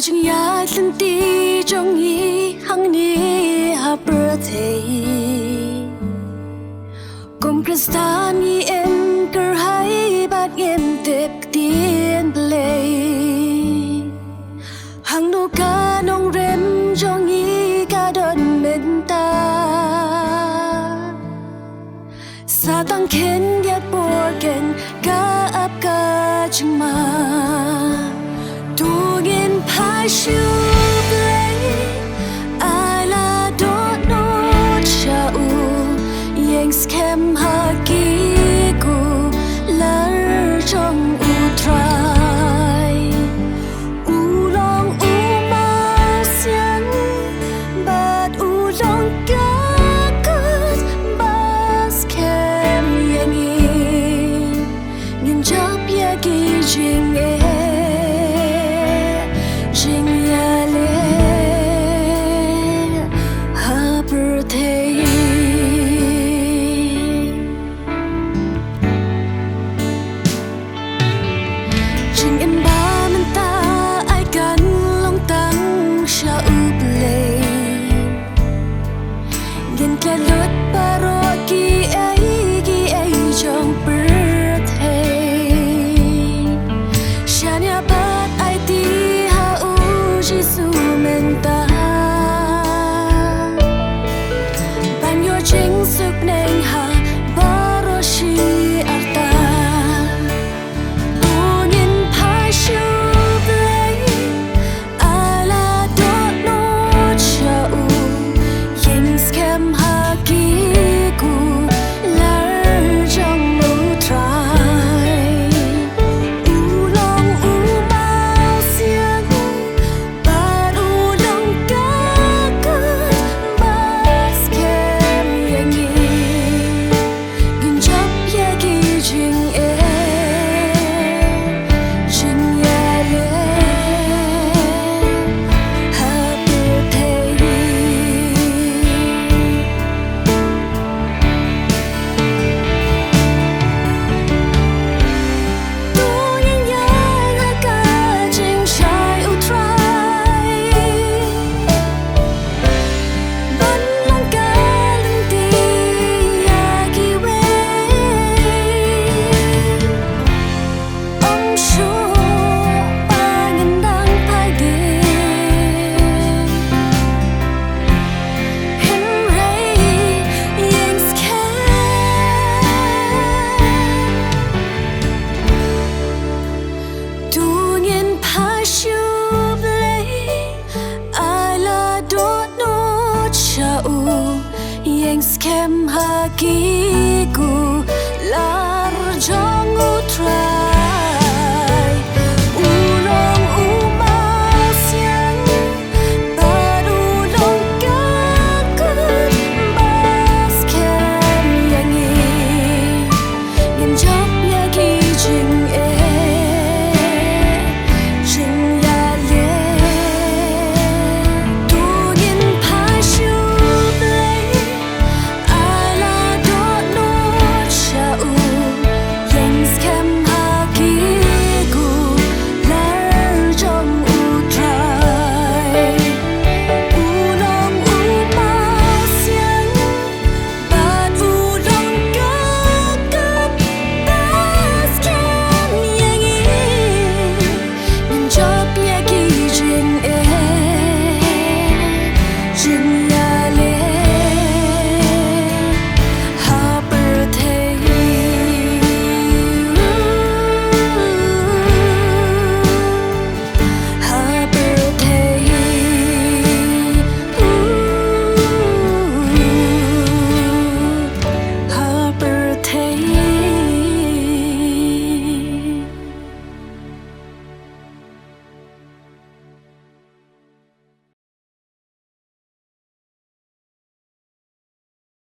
chung ya thân ti trong ý hăng ni ha birthday cùng Krista mi em cơ hay bắt em tiếp tiền play hăng nô ca nông rem trong ý ca đơn bên ta sa tăng khen yết borgen ca áp ca chung ma tu nghiên phai siêu play ai là đốt nốt chau yang scam ha kí cu lỡ trong u trai u long u mau xiên bát u long cá cất bát scam yang nhìn chấp ya kí chinh scam ha kí cu